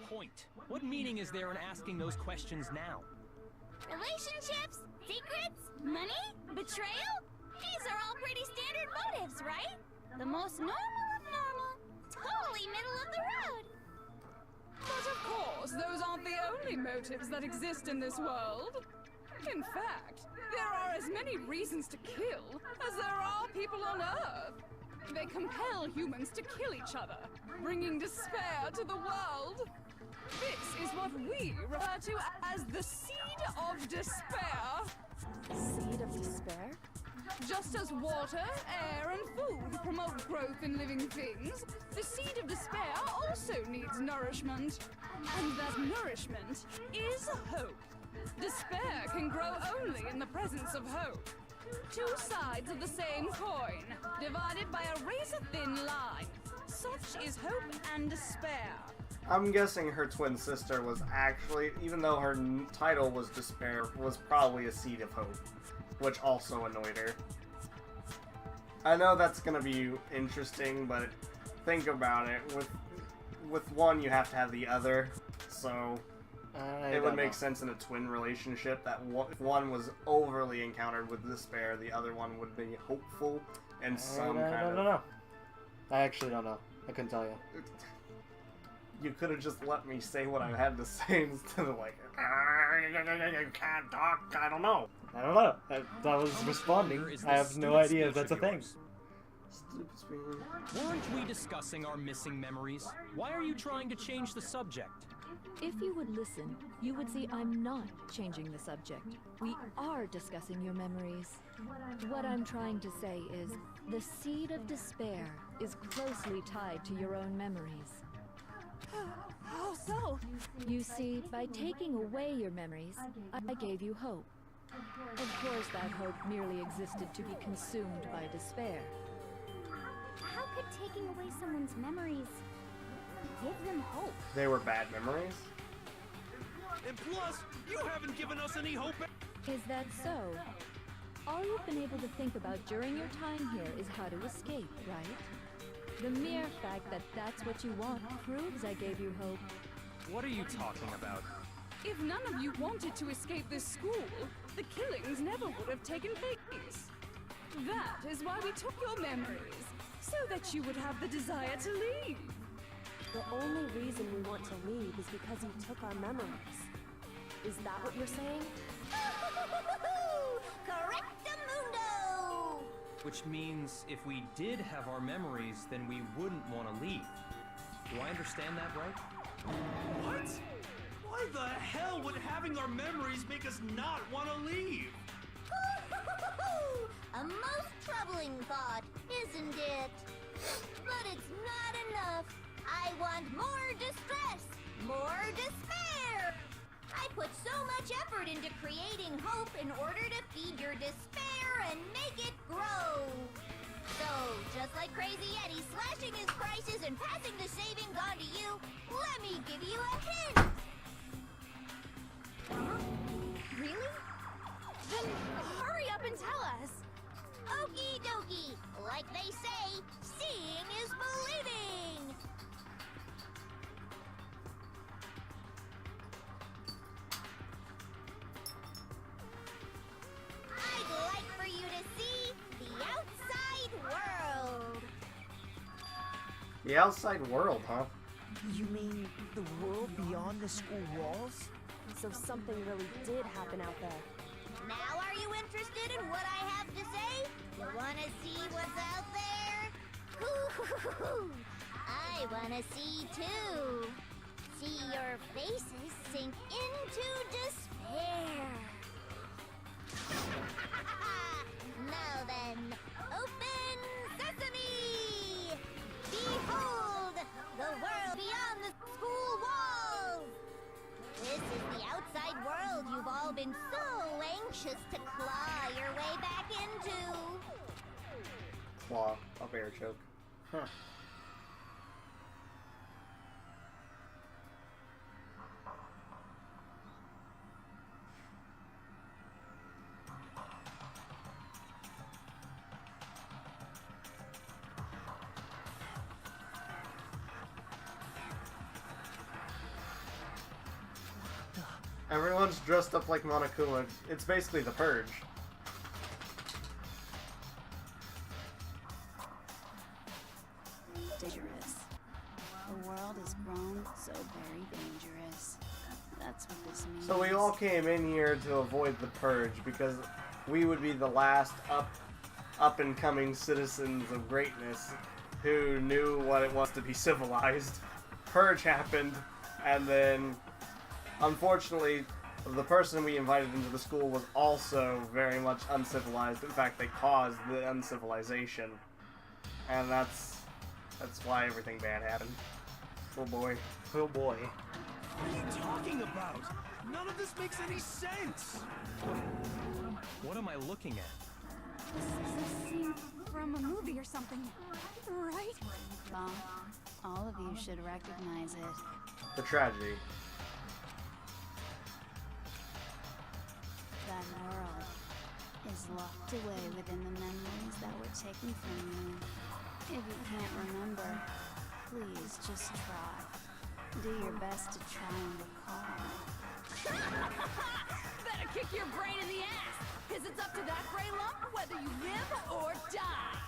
point? What meaning is there in asking those questions now? Relationships? Secrets? Money? Betrayal? These are all pretty standard motives, right? The most normal of normal. Totally middle of the road. But of course, those aren't the only motives that exist in this world. In fact, there are as many reasons to kill as there are people on Earth. They compel humans to kill each other, bringing despair to the world. This is what we refer to as the seed of despair. Seed of despair? Just as water, air, and food promote growth in living things, the seed of despair also needs nourishment. And that nourishment is hope. Despair can grow only in the presence of hope. Two sides of the same coin, divided by a razor-thin line. Such is hope and despair. I'm guessing her twin sister was actually, even though her title was Despair, was probably a seed of hope, which also annoyed her. I know that's gonna be interesting, but think about it. With one, you have to have the other, so it would make sense in a twin relationship that if one was overly encountered with despair, the other one would be hopeful and some kind of... I don't know. I actually don't know. I couldn't tell you. You could have just let me say what I had to say instead of like, you can't talk, I don't know. I don't know. I was responding. I have no idea if that's a thing. Weren't we discussing our missing memories? Why are you trying to change the subject? If you would listen, you would see I'm not changing the subject. We are discussing your memories. What I'm trying to say is, the seed of despair is closely tied to your own memories. How so? You see, by taking away your memories, I gave you hope. Of course, that hope merely existed to be consumed by despair. How could taking away someone's memories give them hope? They were bad memories? And plus, you haven't given us any hope. Is that so? All you've been able to think about during your time here is how to escape, right? The mere fact that that's what you want proves I gave you hope. What are you talking about? If none of you wanted to escape this school, the killings never would have taken place. That is why we took your memories, so that you would have the desire to leave. The only reason we want to leave is because you took our memories. Is that what you're saying? Correctamundo! Which means if we did have our memories, then we wouldn't want to leave. Do I understand that right? What? Why the hell would having our memories make us not want to leave? A most troubling thought, isn't it? But it's not enough. I want more distress, more despair. I put so much effort into creating hope in order to feed your despair and make it grow. So, just like Crazy Eddie slashing his prices and passing the savings on to you, let me give you a hint. Huh? Really? Then hurry up and tell us. Okie dokie. Like they say, seeing is believing. I'd like for you to see the outside world. The outside world, huh? You mean the world beyond the school walls? So something really did happen out there. Now are you interested in what I have to say? You wanna see what's out there? Hoo-hoo-hoo-hoo. I wanna see too. See your faces sink into despair. Now then, open sesame! Behold, the world beyond the school walls! This is the outside world you've all been so anxious to claw your way back into. Claw, a bear joke. Huh. Everyone's dressed up like Monokuma. It's basically the Purge. Dangerous. The world has grown so very dangerous. That's what this means. So we all came in here to avoid the Purge because we would be the last up and coming citizens of greatness who knew what it was to be civilized. Purge happened, and then unfortunately the person we invited into the school was also very much uncivilized. In fact, they caused the uncivilization, and that's why everything bad happened. Oh boy. Oh boy. What are you talking about? None of this makes any sense! What am I looking at? This is a scene from a movie or something, right? Well, all of you should recognize it. The tragedy. That world is locked away within the memories that were taken from you. If you can't remember, please just try. Do your best to try and recall. Better kick your brain in the ass, because it's up to that gray lump whether you live or die.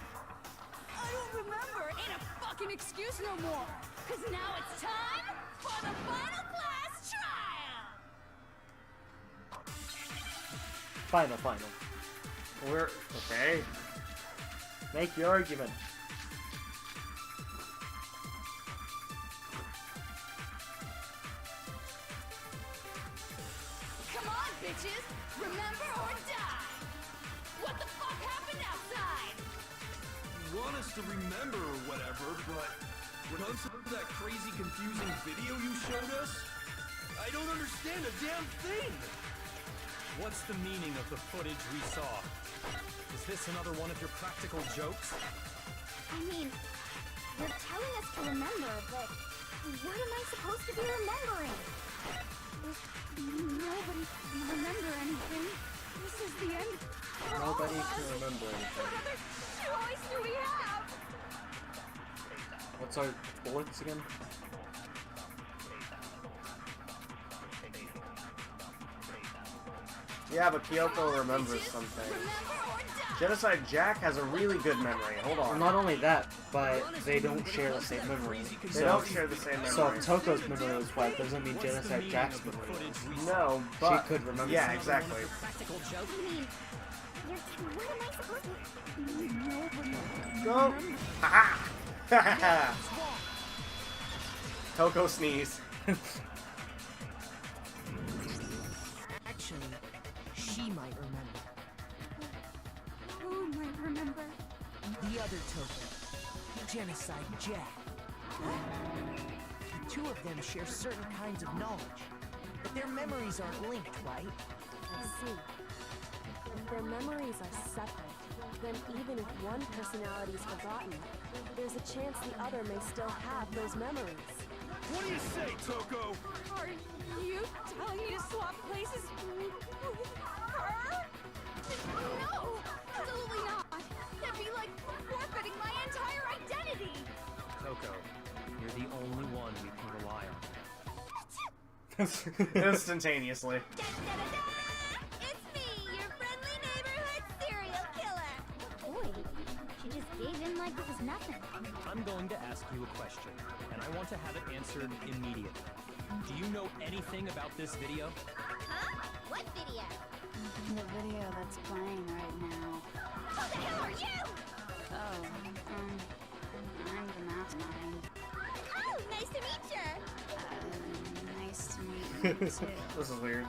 I don't remember. Ain't a fucking excuse no more, because now it's time for the final class trial. Final. We're okay. Make your argument. Come on, bitches! Remember or die! What the fuck happened outside? You want us to remember or whatever, but we're done some of that crazy, confusing video you showed us? I don't understand a damn thing! What's the meaning of the footage we saw? Is this another one of your practical jokes? I mean, you're telling us to remember, but what am I supposed to be remembering? Nobody can remember anything. This is the end. for all Nobody of us. can remember anything. What other choice do we have? What's our bullets again? Yeah, but Kyoko remembers something. Genocide Jack has a really good memory. Hold Well, on. not only that, but they don't share the same memory. They don't share the same memory. So if Toko's memory was wiped, doesn't mean Genocide Jack's memory was. No, but She could remember. Yeah, exactly. Practical joke? I mean, what am I supposed to... Go. Ha Toko sneeze. Actually, she might remember. Who might remember? The other Toko, Genocide Jack. The two of them share certain kinds of knowledge, but their memories aren't linked, right? I see. If their memories are separate, then even if one personality is forgotten, there's a chance the other may still have those memories. What do you say, Toko? Are you telling me to swap places with her? No, absolutely not. That'd be like forfeiting my entire identity. Toko, you're the only one we can rely on. Instantaneously. Da-da-da-da! It's me, your friendly neighborhood serial killer. Boy, she just gave in like it was nothing. I'm going to ask you a question, and I want to have it answered immediately. Do you know anything about this video? Huh? What video? The video that's playing right now. Who the hell are you? Oh, I'm the Mastermind. Oh, nice to meet you. Nice to meet you too. This is weird.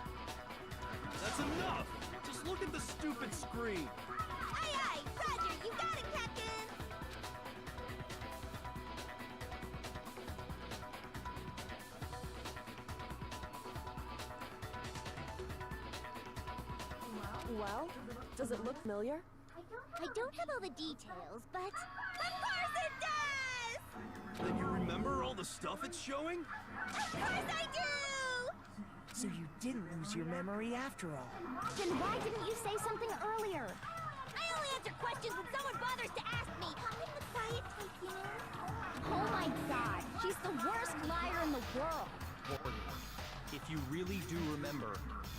That's enough! Just look at the stupid screen! Aye, aye, Roger, you got it, Captain. Well, does it look familiar? I don't have all the details, but of course it does! Then you remember all the stuff it's showing? Of course I do! So you didn't lose your memory after all. Then why didn't you say something earlier? I only answer questions when someone bothers to ask me. I'm the quiet type, you know? Oh my god, she's the worst liar in the world. If you really do remember,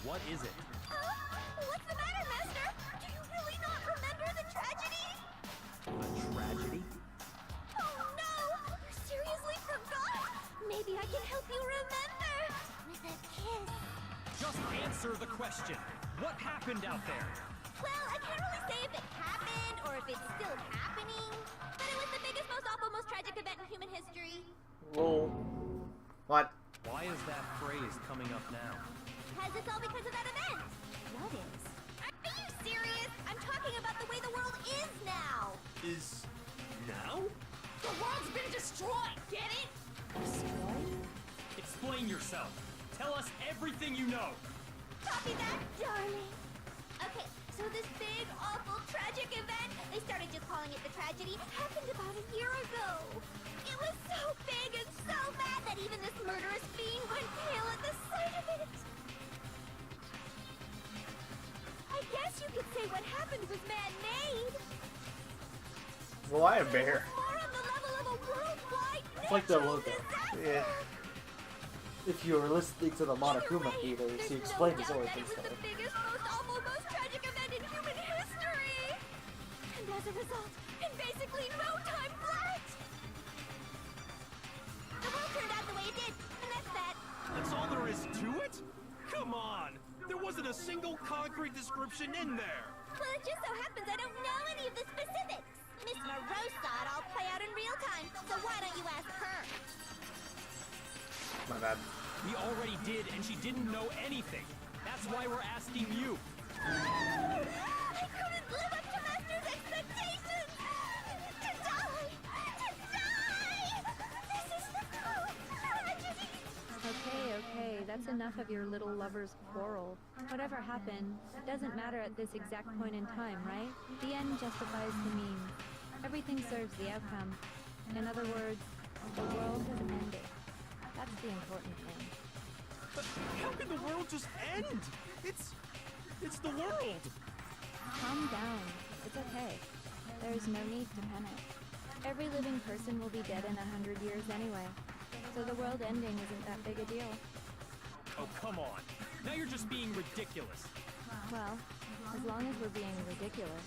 what is it? What's the matter, Master? Do you really not remember the tragedy? A tragedy? Oh no! You seriously forgot? Maybe I can help you remember. With a kiss. Just answer the question. What happened out there? Well, I can't really say if it happened or if it's still happening, but it was the biggest, most awful, most tragic event in human history. Lol. What? Why is that phrase coming up now? Because it's all because of that event. What is? Are you serious? I'm talking about the way the world is now. Is now? The world's been destroyed, get it? Destroyed? Explain yourself. Tell us everything you know. Copy that, darling. Okay, so this big, awful, tragic event, they started just calling it the tragedy, happened about a year ago. It was so big and so bad that even this murderous being went pale at the sight of it. I guess you could say what happened was man-made. Why a bear? More on the level of a worldwide It's like the natural logo. disaster. Yeah. If you were listening to the Monokuma theaters, he explained his origin origin story. It was the biggest, most awful, most tragic event in human history. And as a result, in basically no time flat, the world turned out the way it did, and that's that. That's all there is to it? Come on! There wasn't a single concrete description in there! Well, it just so happens I don't know any of the specifics. Miss Moreau saw it all play out in real time, so why don't you ask her? My bad. We already did, and she didn't know anything. That's why we're asking you. I couldn't live up to Master's expectations! To die! To die! This is the true tragedy! Okay, that's enough of your little lover's quarrel. Whatever happened, it doesn't matter at this exact point in time, right? The end justifies the means. Everything serves the outcome. In other words, the world has ended. That's the important thing. But how can the world just end? It's the world! Calm down. It's okay. There's no need to panic. Every living person will be dead in 100 years anyway. So the world ending isn't that big a deal. Oh, come on. Now you're just being ridiculous. Well, as long as we're being ridiculous,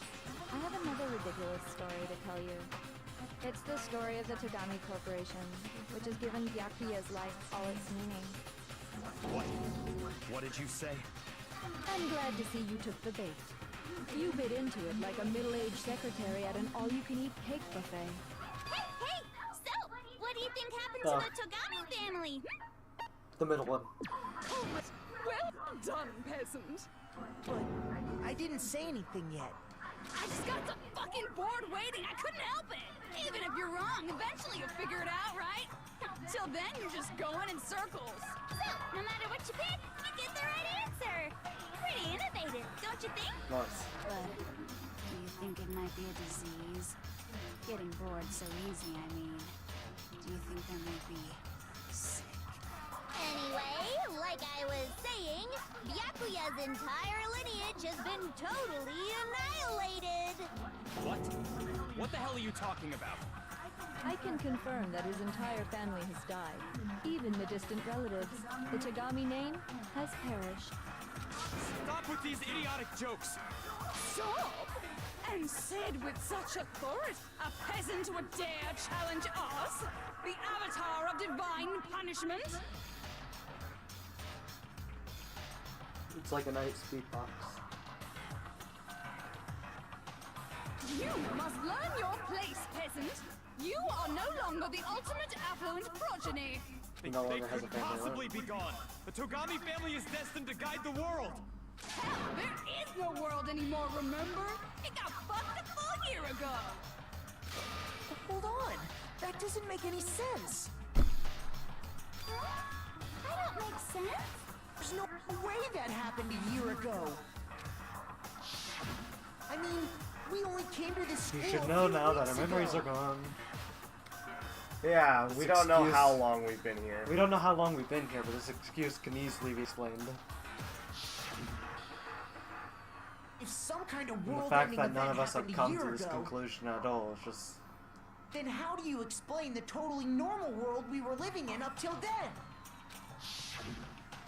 I have another ridiculous story to tell you. It's the story of the Togami Corporation, which has given Byakuya's life all its meaning. What? What did you say? I'm glad to see you took the bait. You bit into it like a middle-aged secretary at an all-you-can-eat cake buffet. Hey! So, what do you think happened to the Togami family? The middle one. Well done, peasant. But I didn't say anything yet. I just got so fucking bored waiting, I couldn't help it. Even if you're wrong, eventually you'll figure it out, right? Till then, you're just going in circles. So, no matter what you pick, you get the right answer. Pretty innovative, don't you think? Nice. But do you think it might be a disease? Getting bored so easy, I mean. Do you think there might be sick? Anyway, like I was saying, Byakuya's entire lineage has been totally annihilated. What? What the hell are you talking about? I can confirm that his entire family has died. Even the distant relatives. The Togami name has perished. Stop with these idiotic jokes. Stop! And said with such authority, a peasant would dare challenge us, the avatar of divine punishment? It's like a night speedbox. You must learn your place, peasant. You are no longer the ultimate affluent progeny. They, No longer they has a couldn't family, possibly be gone. The Togami family is destined to guide the world. Hell, there is no world anymore, remember? It got fucked a full year ago. But hold on. That doesn't make any sense. That don't make sense. There's no way that happened a year ago. I mean, we only came to this school. You should a know few now that weeks our memories ago. are gone. Yeah, we don't know excuse- how long we've been here. We don't know how long we've been here, but this excuse can easily be explained. If some kind of And the world fact ending that none event of us have happened a come year to this ago, conclusion at all is just... then how do you explain the totally normal world we were living in up till then?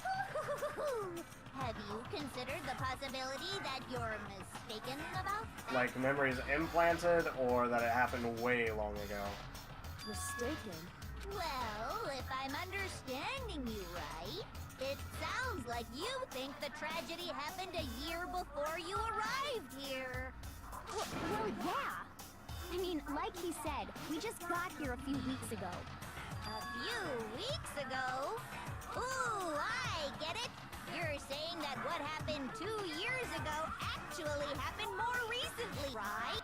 Who Have you considered the possibility that you're mistaken about that? Like memories implanted, or that it happened way long ago? Mistaken? Well, if I'm understanding you right, it sounds like you think the tragedy happened a year before you arrived here. Well, yeah. I mean, like he said, we just got here a few weeks ago. A few weeks ago? Ooh, I get it. You're saying that what happened 2 years ago actually happened more recently, right?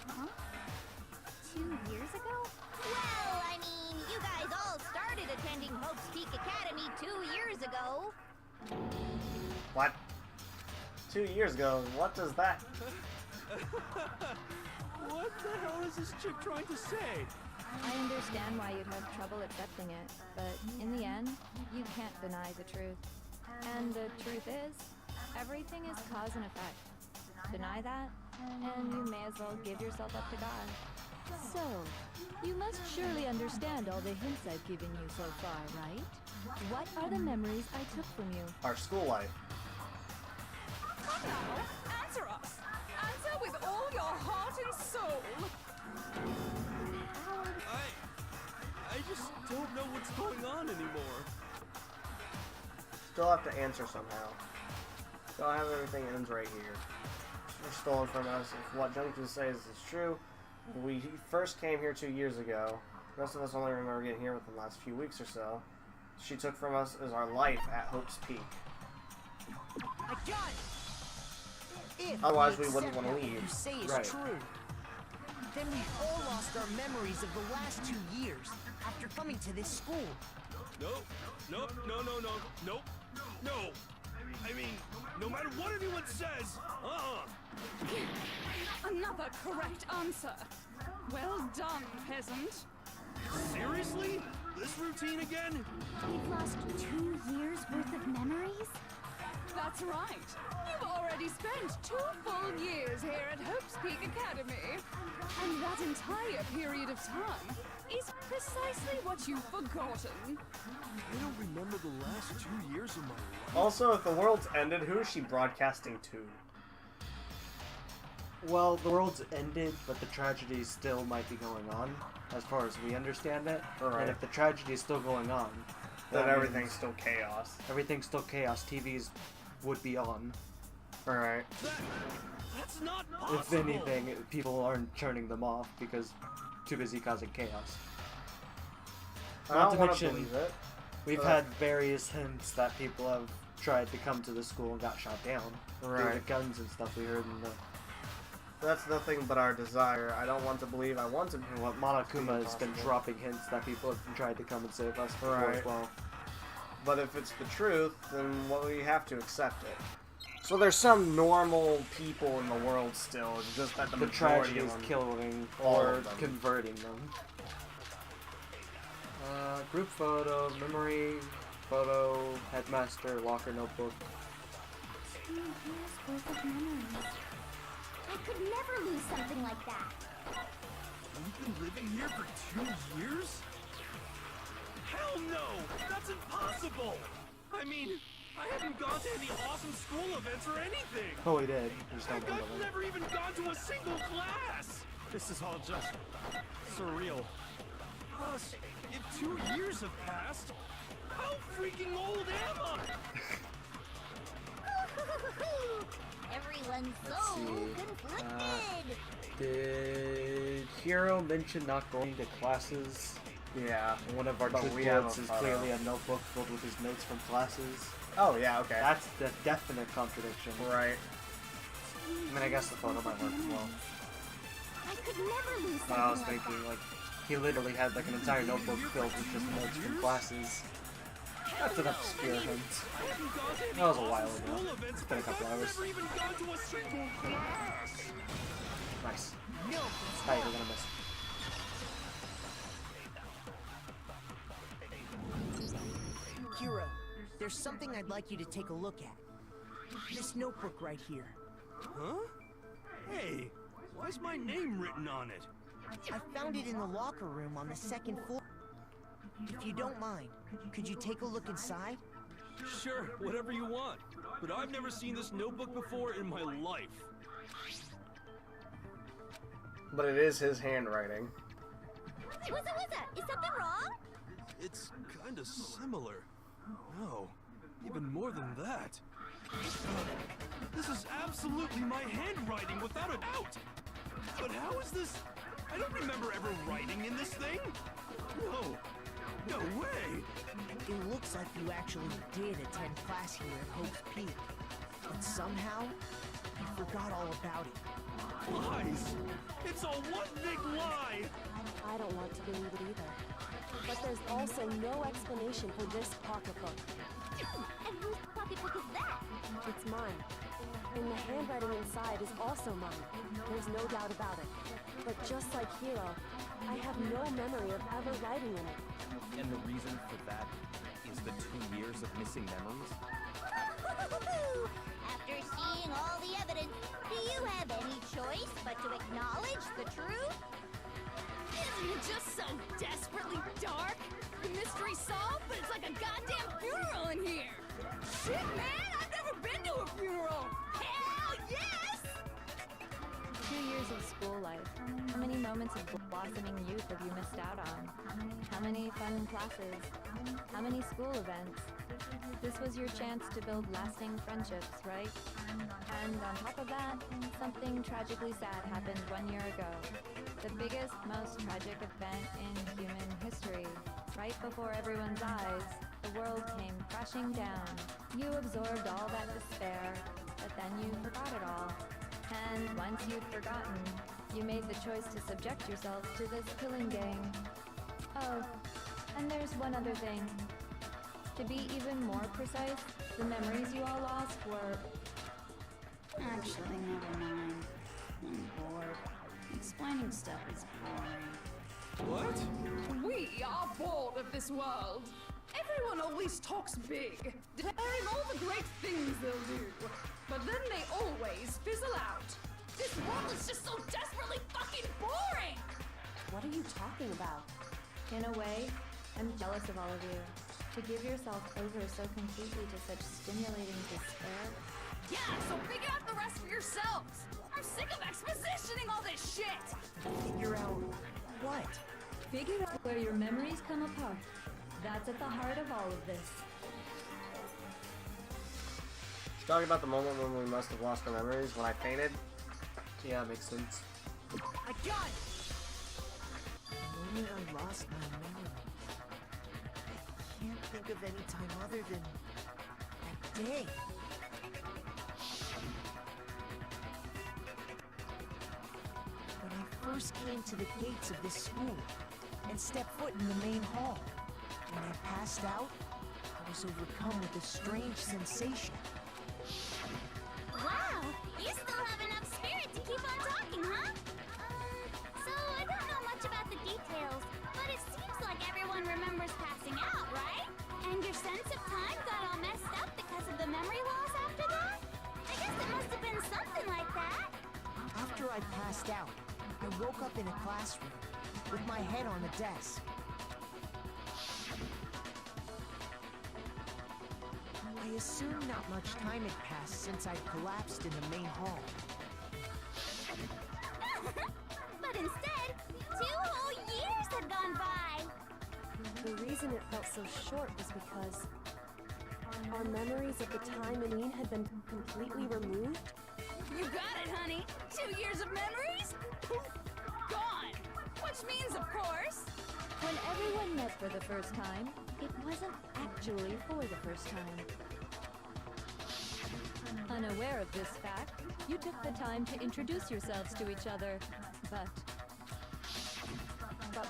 Huh? 2 years ago? Well, I mean, you guys all started attending Hope's Peak Academy 2 years ago. What? 2 years ago? What does that? What the hell is this chick trying to say? I understand why you'd have trouble accepting it, but in the end, you can't deny the truth. And the truth is, everything is cause and effect. Deny that, and you may as well give yourself up to God. So, you must surely understand all the hints I've given you so far, right? What are the memories I took from you? Our school life. Now, answer us. Answer with all your heart and soul. I just don't know what's going on anymore. Still have to answer somehow. Don't have everything ends right here. They're stolen from us. If what Junction says is true, we first came here 2 years ago. Most of us only remember getting here within the last few weeks or so. She took from us is our life at Hope's Peak. I got it! If Otherwise, we wouldn't accept want to what leave. you say is Right. true, then we've all lost our memories of the last 2 years after coming to this school. Nope. Nope. No. Nope. No. I mean, no matter what anyone says, Another correct answer. Well done, peasant. Seriously? This routine again? We've lost 2 years worth of memories? That's right. You've already spent 2 full years here at Hope's Peak Academy. And that entire period of time is precisely what you've forgotten. I don't remember the last 2 years of my life. Also, if the world's ended, who is she broadcasting to? Well, the world's ended, but the tragedy still might be going on, as far as we understand it. Right. And if the tragedy is still going on, Then that everything's means still chaos. everything's still chaos. TVs would be on. Alright. That's not possible. If anything, people aren't turning them off because too busy causing chaos. I Not don't to want to mention, believe it. we've but- had various hints that people have tried to come to the school and got shot down. Through the Right. guns and stuff we heard in the... That's nothing but our desire. I don't want to believe. I want to be What Monokuma has been possible. dropping hints that people have tried to come and save us before Right. as well. But if it's the truth, then we have to accept it. So there's some normal people in the world still. It's just that the The majority tragedy of is them. killing all or of them. converting them. Group photo, memory, photo, headmaster, locker notebook. 2 years worth of memories. I could never lose something like that. You've been living here for 2 years? Hell no! That's impossible! I mean, I haven't gone to any awesome school events or anything! Oh, we did. We just don't Heck, remember I've them. never even gone to a single class! This is all just surreal. Plus, if 2 years have passed, how freaking old am I? Everyone's Let's so see. conflicted. Did Hiro mention not going to classes? Yeah. One of our But truth we have bullets a is photo. clearly a notebook filled with his notes from classes. Oh yeah. Okay. That's the definite contradiction. right. I mean, I guess the photo might work as well. I could never lose something But I was like thinking, that. like, he literally had like an entire notebook filled with just notes from classes. That's an obscure hint. I haven't gone to any That was a while awesome ago. school events It's been a couple because I've hours. never even gone to a single class! Nice. No, How you gonna miss? Hiro, there's something I'd like you to take a look at. This notebook right here. Huh? Hey, why's my name written on it? I found it in the locker room on the 2nd floor. If you don't mind, could you take a look inside? Sure, whatever you want. But I've never seen this notebook before in my life. But it is his handwriting. Hey, what's that? Is something wrong? It's kinda similar. No, even more than that. This is absolutely my handwriting, without a doubt! But how is this? I don't remember ever writing in this thing! No! No way! It looks like you actually did attend class here at Hope's Peak. But somehow, you forgot all about it. Lies! It's all one big lie! I don't want to believe it either. But there's also no explanation for this pocketbook. And whose pocketbook is that? It's mine. And the handwriting inside is also mine. There's no doubt about it. But just like Hiro, I have no memory of ever writing in it. And the reason for that is the 2 years of missing memories? After seeing all the evidence, do you have any choice but to acknowledge the truth? Isn't it just so desperately dark? The mystery solved, but it's like a goddamn funeral in here! Shit, man! I've never been to a funeral! Hell yes! 2 years of school life. How many moments of blossoming youth have you missed out on? How many fun classes? How many school events? This was your chance to build lasting friendships, right? And on top of that, something tragically sad happened 1 year ago. The biggest, most tragic event in human history. Right before everyone's eyes, the world came crashing down. You absorbed all that despair, but then you forgot it all. And once you'd forgotten, you made the choice to subject yourself to this killing gang. Oh, and there's one other thing. To be even more precise, the memories you all lost were... Actually, never mind. I'm bored. Explaining stuff is boring. What? We are bored of this world. Everyone always talks big, declaring all the great things they'll do. But then they always fizzle out. This world is just so desperately fucking boring! What are you talking about? In a way, I'm jealous of all of you. To give yourself over so completely to such stimulating despair. Yeah, so figure out the rest for yourselves! I'm sick of expositioning all this shit! Figure out what? Figure out where your memories come apart. That's at the heart of all of this. She's talking about the moment when we must have lost our memories, when I fainted. Yeah, makes sense. I got it! The moment I lost my memory. I can't think of any time other than that day. When I first came to the gates of this school and stepped foot in the main hall. When I passed out, I was overcome with a strange sensation. Wow, you still have enough spirit to keep on talking, huh? So I don't know much about the details, but it seems like everyone remembers passing out, right? And your sense of time got all messed up because of the memory loss after that? I guess it must have been something like that. After I passed out, I woke up in a classroom with my head on the desk. I assumed not much time had passed since I'd collapsed in the main hall. But instead, 2 whole years had gone by. The reason it felt so short was because our memories of the time Aline had been completely removed. You got it, honey! 2 years of memories? Poof! Gone! Which means, of course... When everyone met for the first time, it wasn't actually for the first time. Unaware of this fact, you took the time to introduce yourselves to each other, but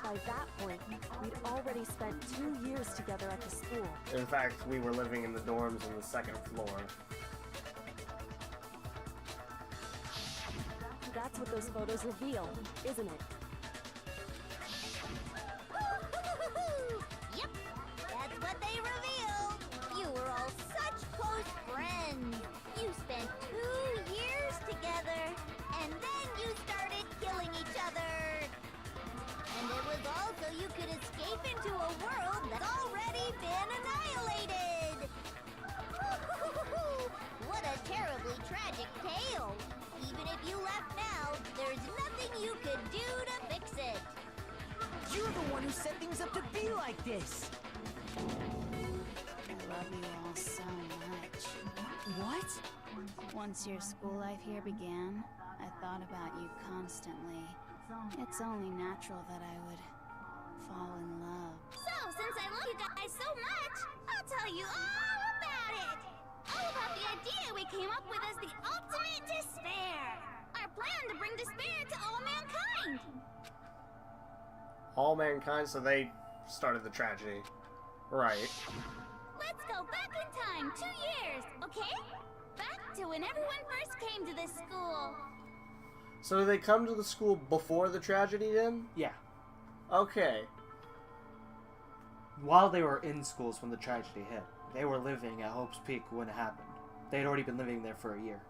by that point, we'd already spent 2 years together at the school. In fact, we were living in the dorms on the 2nd floor. That's what those photos reveal, isn't it? Yep, that's what they reveal. You were all such close friends. You spent 2 years together, and then you started killing each other. And it was all so you could escape into a world that's already been annihilated. this. I love you all so much. What? Once your school life here began, I thought about you constantly. It's only natural that I would fall in love. So, since I love you guys so much, I'll tell you all about it! All about the idea we came up with as the ultimate despair! Our plan to bring despair to all mankind! All mankind, so they started the tragedy. Right. Let's go back in time 2 years, okay? Back to when everyone first came to this school. So did they come to the school before the tragedy then? Yeah. Okay. While they were in schools when the tragedy hit, they were living at Hope's Peak when it happened. They had already been living there for a year.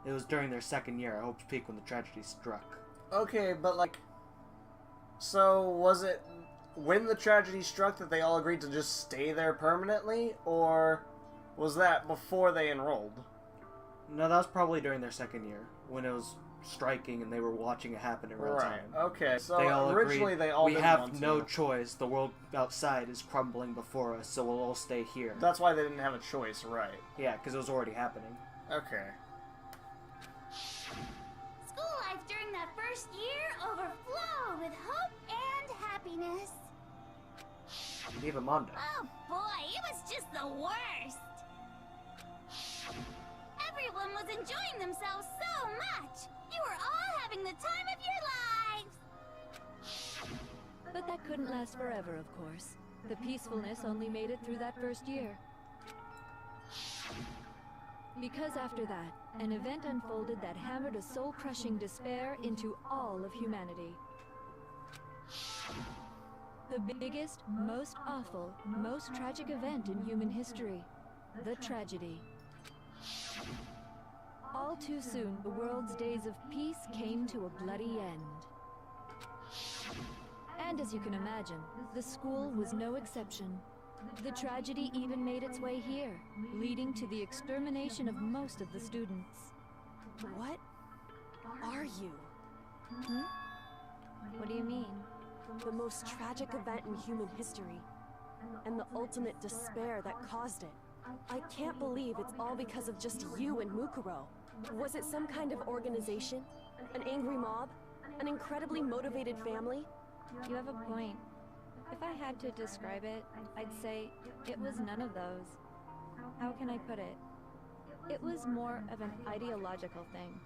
It was during their second year at Hope's Peak when the tragedy struck. Okay, but like... So, was it when the tragedy struck that they all agreed to just stay there permanently? Or was that before they enrolled? No, that was probably during their second year, when it was striking and they were watching it happen in real time. Okay, so They all originally agreed, they all we didn't have want no to. choice, the world outside is crumbling before us, so we'll all stay here. That's why they didn't have a choice, right. Yeah, because it was already happening. Okay. School life during that first year overflowed with hope and happiness. Even Mondo. Oh boy, it was just the worst! Everyone was enjoying themselves so much! You were all having the time of your lives! But that couldn't last forever, of course. The peacefulness only made it through that first year. Because after that, an event unfolded that hammered a soul-crushing despair into all of humanity. The biggest, most awful, most tragic event in human history. The tragedy. All too soon, the world's days of peace came to a bloody end. And as you can imagine, the school was no exception. The tragedy even made its way here, leading to the extermination of most of the students. What are you? What do you mean? The most tragic event in human history, and the ultimate despair that caused it. I can't believe it's all because of just you and Mukuro. Was it some kind of organization? An angry mob? An incredibly motivated family? You have a point. If I had to describe it, I'd say it was none of those. How can I put it? It was more of an ideological thing.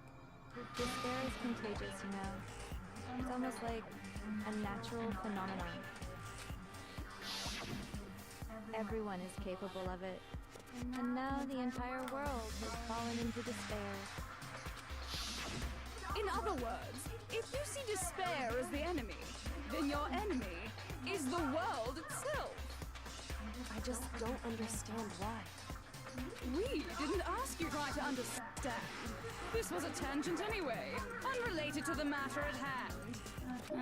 Despair is contagious, you know. It's almost like a natural phenomenon. Everyone is capable of it. And now the entire world has fallen into despair. In other words, if you see despair as the enemy, then your enemy is the world itself. I just don't understand why. We didn't ask you to try to understand. This was a tangent anyway, unrelated to the matter at hand.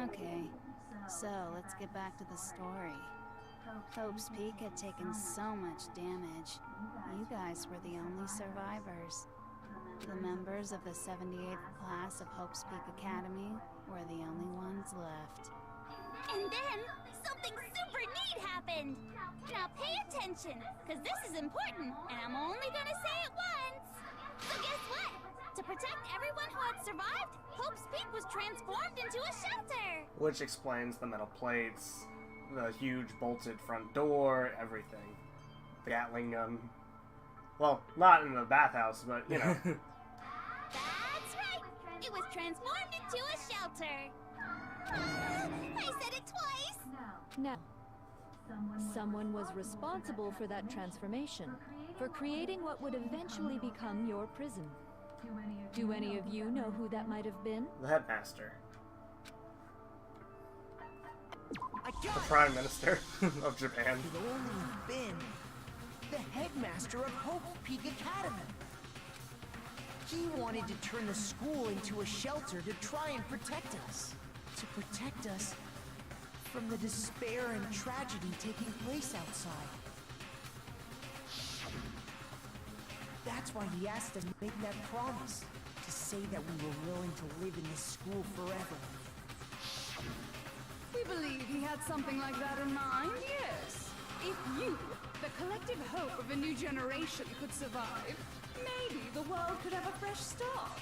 Okay, so let's get back to the story. Hope's Peak had taken so much damage. You guys were the only survivors. The members of the 78th class of Hope's Peak Academy were the only ones left. And then, something super neat happened! Now pay attention, because this is important, and I'm only gonna say it once! So guess what? To protect everyone who had survived, Hope's Peak was transformed into a shelter! Which explains the metal plates, the huge bolted front door, everything. The Gatling gun. Well, not in the bathhouse, but, you know. That's right! It was transformed into a shelter! I said it twice! Now, someone was responsible for that transformation, for creating what would eventually become your prison. Do any of you know who that might have been? The headmaster. I The got it! Prime Minister of Japan. Could only been the headmaster of Hope Peak Academy. He wanted to turn the school into a shelter to try and protect us. To protect us from the despair and tragedy taking place outside. That's why he asked us to make that promise. To say that we were willing to live in this school forever. We believe he had something like that in mind, yes. If you, the collective hope of a new generation, could survive, maybe the world could have a fresh start.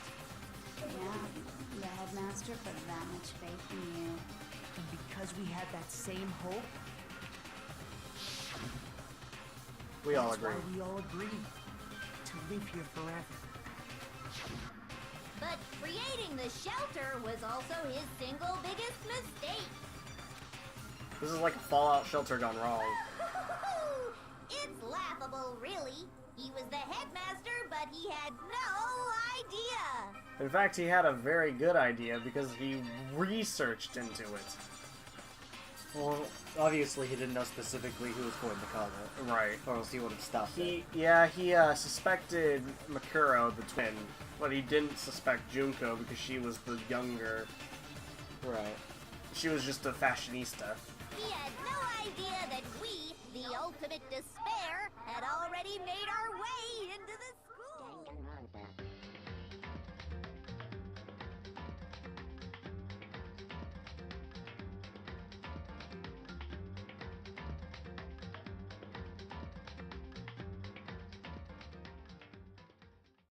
Yeah, the headmaster put that much faith in you. And because we had that same hope, We all that's agree. why we all agreed to live here forever. But creating the shelter was also his single biggest mistake. This is like a Fallout shelter gone wrong. It's laughable, really. He was the headmaster, but he had no idea. In fact, he had a very good idea because he researched into it. Well, obviously he didn't know specifically who was going to cause it. Right. Or else he would have stopped it. He suspected Makuro, the twin, but he didn't suspect Junko because she was the younger. Right. She was just a fashionista. He had no idea that we, the ultimate despair, had already made